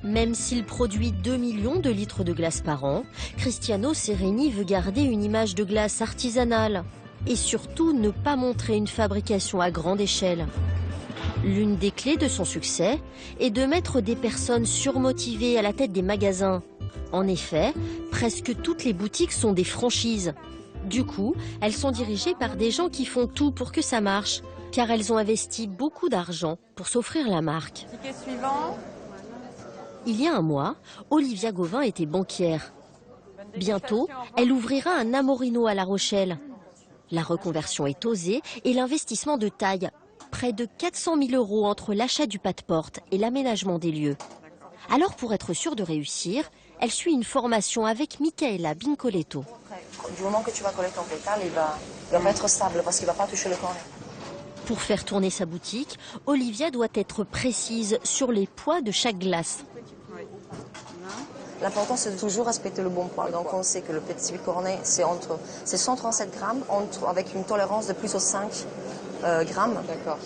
Même s'il produit 2 millions de litres de glace par an, Cristiano Sereni veut garder une image de glace artisanale et surtout ne pas montrer une fabrication à grande échelle. L'une des clés de son succès est de mettre des personnes surmotivées à la tête des magasins. En effet, presque toutes les boutiques sont des franchises. Du coup, elles sont dirigées par des gens qui font tout pour que ça marche, car elles ont investi beaucoup d'argent pour s'offrir la marque. Ticket suivant. Il y a un mois, Olivia Gauvin était banquière. Bientôt, elle ouvrira un Amorino à La Rochelle. La reconversion est osée et l'investissement de taille. Près de 400 000 € entre l'achat du pas-de-porte et l'aménagement des lieux. Alors pour être sûre de réussir, elle suit une formation avec Michaela Bincoletto. Du moment que tu vas coller ton pétale, il va pas être stable parce qu'il ne va pas toucher le cornet. Pour faire tourner sa boutique, Olivia doit être précise sur les poids de chaque glace. L'important, c'est de toujours respecter le bon poids. Donc on sait que le petit cornet, c'est 137 grammes avec une tolérance de plus de 5 grammes. D'accord.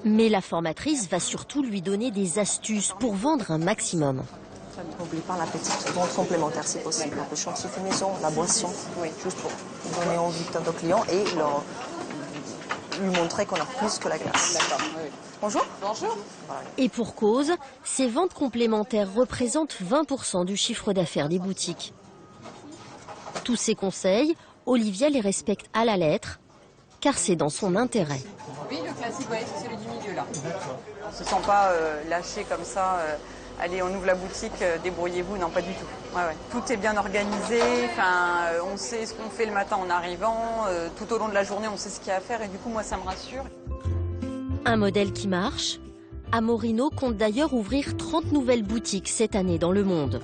Mais la formatrice va surtout lui donner des astuces pour vendre un maximum. N'oublie pas la petite vente complémentaire si possible. Le chantier fait maison, la boisson, juste pour donner envie à nos clients et lui montrer qu'on a plus que la glace. D'accord. Oui. Bonjour. Bonjour. Et pour cause, ces ventes complémentaires représentent 20% du chiffre d'affaires des boutiques. Tous ces conseils, Olivia les respecte à la lettre, car c'est dans son intérêt. Oui, le classique, c'est celui du milieu là. On ne se sent pas lâché comme ça. Allez, on ouvre la boutique, débrouillez-vous. Non, pas du tout. Ouais. Tout est bien organisé. On sait ce qu'on fait le matin en arrivant. Tout au long de la journée, on sait ce qu'il y a à faire. Et du coup, moi, ça me rassure. Un modèle qui marche. Amorino compte d'ailleurs ouvrir 30 nouvelles boutiques cette année dans le monde.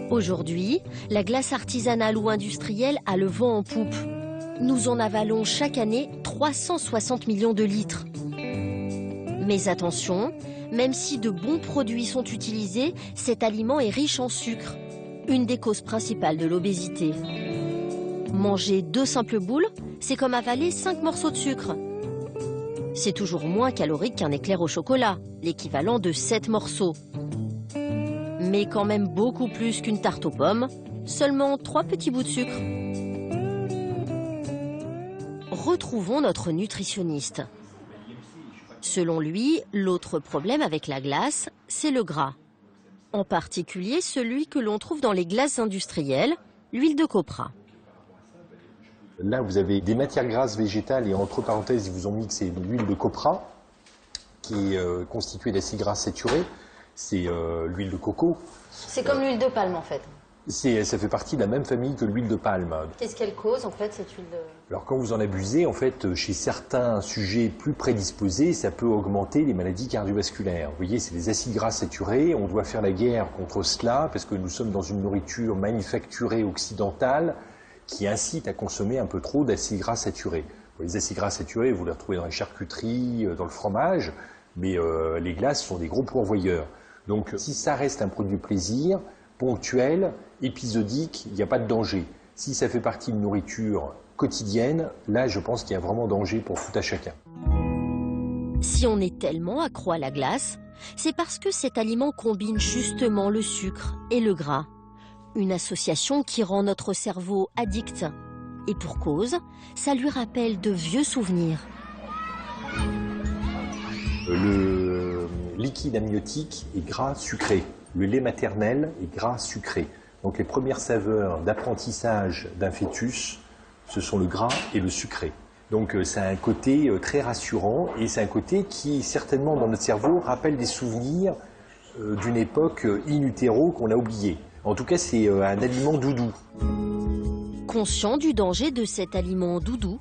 Aujourd'hui, la glace artisanale ou industrielle a le vent en poupe. Nous en avalons chaque année 360 millions de litres. Mais attention, même si de bons produits sont utilisés, cet aliment est riche en sucre, une des causes principales de l'obésité. Manger 2 simples boules, c'est comme avaler 5 morceaux de sucre. C'est toujours moins calorique qu'un éclair au chocolat, l'équivalent de 7 morceaux. Mais quand même beaucoup plus qu'une tarte aux pommes, seulement 3 petits bouts de sucre. Retrouvons notre nutritionniste. Selon lui, l'autre problème avec la glace, c'est le gras. En particulier celui que l'on trouve dans les glaces industrielles, l'huile de copra. Là, vous avez des matières grasses végétales et entre parenthèses, ils vous ont mis que c'est l'huile de copra qui est constituée d'acides gras saturés. C'est l'huile de coco. C'est comme l'huile de palme en fait. Ça fait partie de la même famille que l'huile de palme. Qu'est-ce qu'elle cause en fait cette huile de... Alors quand vous en abusez, en fait, chez certains sujets plus prédisposés, ça peut augmenter les maladies cardiovasculaires. Vous voyez, c'est des acides gras saturés. On doit faire la guerre contre cela parce que nous sommes dans une nourriture manufacturée occidentale qui incite à consommer un peu trop d'acides gras saturés. Les acides gras saturés, vous les retrouvez dans les charcuteries, dans le fromage, mais les glaces sont des gros pourvoyeurs. Donc si ça reste un produit plaisir, ponctuel, épisodique, il n'y a pas de danger. Si ça fait partie de nourriture quotidienne, là je pense qu'il y a vraiment danger pour tout à chacun. Si on est tellement accro à la glace, c'est parce que cet aliment combine justement le sucre et le gras. Une association qui rend notre cerveau addict. Et pour cause, ça lui rappelle de vieux souvenirs. Le liquide amniotique est gras sucré. Le lait maternel est gras sucré. Donc les premières saveurs d'apprentissage d'un fœtus, ce sont le gras et le sucré. Donc c'est un côté très rassurant et c'est un côté qui certainement dans notre cerveau rappelle des souvenirs d'une époque in utero qu'on a oublié. En tout cas c'est un aliment doudou. Conscients du danger de cet aliment doudou,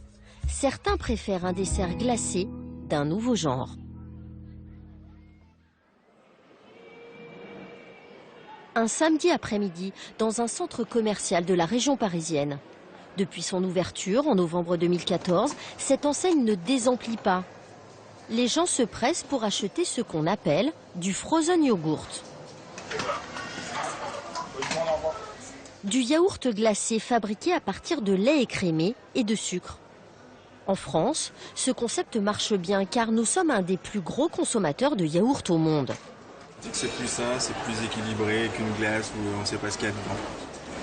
certains préfèrent un dessert glacé d'un nouveau genre. Un samedi après-midi, dans un centre commercial de la région parisienne. Depuis son ouverture en novembre 2014, cette enseigne ne désemplit pas. Les gens se pressent pour acheter ce qu'on appelle du frozen yogurt. Du yaourt glacé fabriqué à partir de lait écrémé et de sucre. En France, ce concept marche bien car nous sommes un des plus gros consommateurs de yaourt au monde. C'est plus sain, c'est plus équilibré qu'une glace où on ne sait pas ce qu'il y a dedans.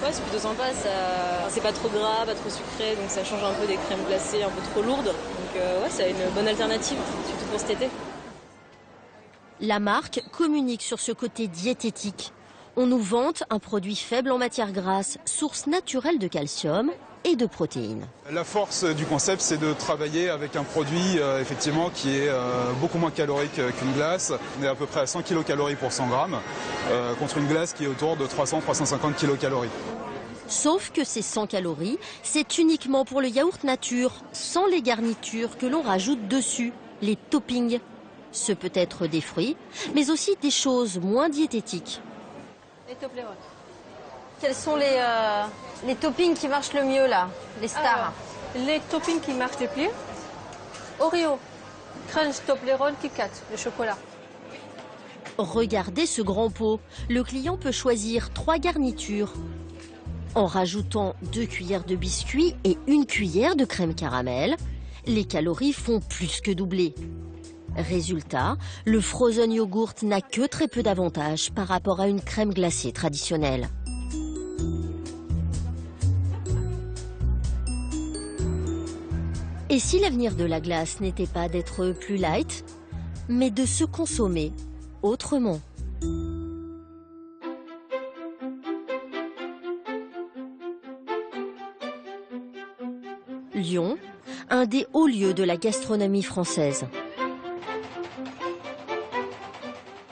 Ouais, c'est plutôt sympa, c'est pas trop gras, pas trop sucré, donc ça change un peu des crèmes glacées un peu trop lourdes. Donc ouais, c'est une bonne alternative, surtout pour cet été. La marque communique sur ce côté diététique. On nous vante un produit faible en matière grasse, source naturelle de calcium et de protéines. La force du concept, c'est de travailler avec un produit effectivement qui est beaucoup moins calorique qu'une glace. On est à peu près à 100 kcal pour 100 grammes, contre une glace qui est autour de 300-350 kcal. Sauf que ces 100 calories, c'est uniquement pour le yaourt nature, sans les garnitures que l'on rajoute dessus, les toppings. Ce peut être des fruits, mais aussi des choses moins diététiques. Les Toblerone. Quels sont les toppings qui marchent le mieux là, les stars? Alors, les toppings qui marchent le plus, Oreo, Crunch, Toblerone, Kit Kat, le chocolat. Regardez ce grand pot. Le client peut choisir 3 garnitures. En rajoutant 2 cuillères de biscuits et 1 cuillère de crème caramel, les calories font plus que doubler. Résultat, le frozen yogurt n'a que très peu d'avantages par rapport à une crème glacée traditionnelle. Et si l'avenir de la glace n'était pas d'être plus light, mais de se consommer autrement? Lyon, un des hauts lieux de la gastronomie française.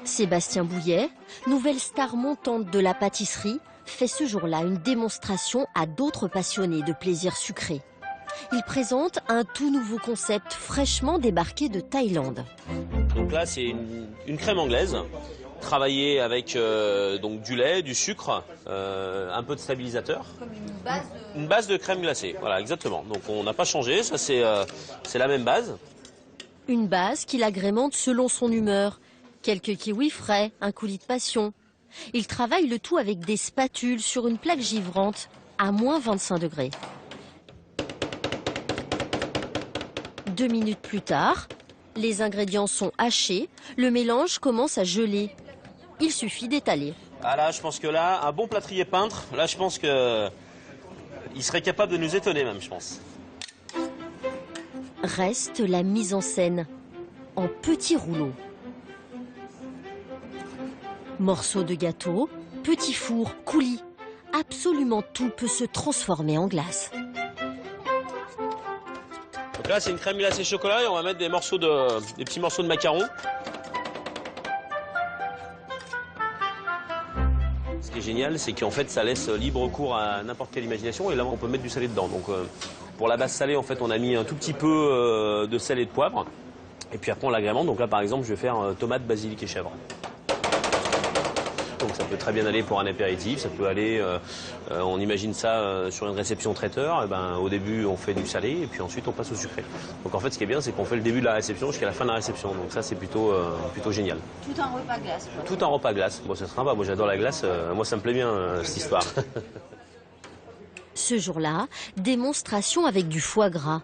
Sébastien Bouillet, nouvelle star montante de la pâtisserie, fait ce jour-là une démonstration à d'autres passionnés de plaisir sucré. Il présente un tout nouveau concept fraîchement débarqué de Thaïlande. Donc là, c'est une crème anglaise, travaillée avec donc du lait, du sucre, un peu de stabilisateur. Comme une base de crème glacée, voilà, exactement. Donc on n'a pas changé, ça c'est la même base. Une base qu'il agrémente selon son humeur. Quelques kiwis frais, un coulis de passion. Il travaille le tout avec des spatules sur une plaque givrante à moins 25 degrés. 2 minutes plus tard, les ingrédients sont hachés, le mélange commence à geler. Il suffit d'étaler. Ah là, je pense que là, un bon plâtrier peintre, là je pense que il serait capable de nous étonner même, je pense. Reste la mise en scène, en petits rouleaux. Morceaux de gâteau, petits fours, coulis, absolument tout peut se transformer en glace. Donc là, c'est une crème glacée chocolat et on va mettre des petits morceaux de macarons. Ce qui est génial, c'est qu'en fait, ça laisse libre cours à n'importe quelle imagination et là, on peut mettre du salé dedans. Donc, pour la base salée, en fait, on a mis un tout petit peu de sel et de poivre. Et puis après, on l'agrémente. Donc là, par exemple, je vais faire tomate, basilic et chèvre. Donc ça peut très bien aller pour un apéritif, ça peut aller, on imagine ça sur une réception traiteur, et ben, au début on fait du salé et puis ensuite on passe au sucré. Donc en fait ce qui est bien c'est qu'on fait le début de la réception jusqu'à la fin de la réception, donc ça c'est plutôt génial. Tout un repas glace. Tout un repas glace, bon, c'est sympa, moi j'adore la glace, moi ça me plaît bien cette histoire. Ce jour-là, démonstration avec du foie gras.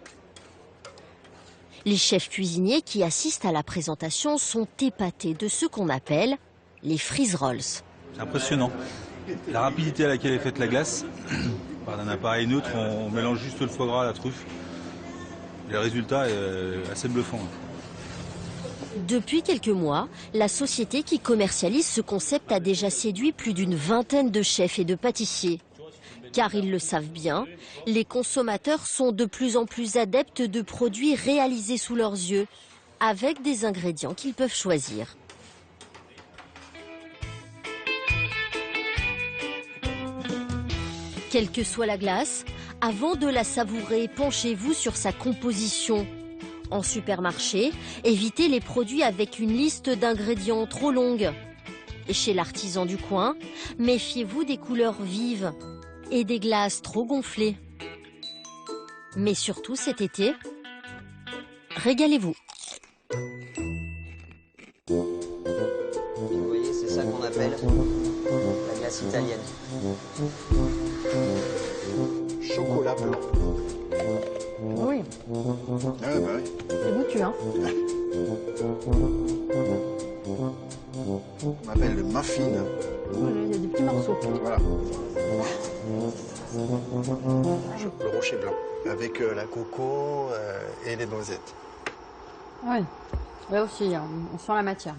Les chefs cuisiniers qui assistent à la présentation sont épatés de ce qu'on appelle les freeze rolls. C'est impressionnant. La rapidité à laquelle est faite la glace, par un appareil neutre, on mélange juste le foie gras à la truffe. Le résultat est assez bluffant. Depuis quelques mois, la société qui commercialise ce concept a déjà séduit plus d'une vingtaine de chefs et de pâtissiers. Car ils le savent bien, les consommateurs sont de plus en plus adeptes de produits réalisés sous leurs yeux, avec des ingrédients qu'ils peuvent choisir. Quelle que soit la glace, avant de la savourer, penchez-vous sur sa composition. En supermarché, évitez les produits avec une liste d'ingrédients trop longue. Et chez l'artisan du coin, méfiez-vous des couleurs vives et des glaces trop gonflées. Mais surtout cet été, régalez-vous. Vous voyez, c'est ça qu'on appelle la glace italienne. Chocolat blanc. Oui. Ah bah oui. C'est goûtu, hein. On appelle le muffin. Il y a des petits morceaux. Voilà. Le rocher blanc. Avec la coco et les noisettes. Oui, là aussi, on sent la matière.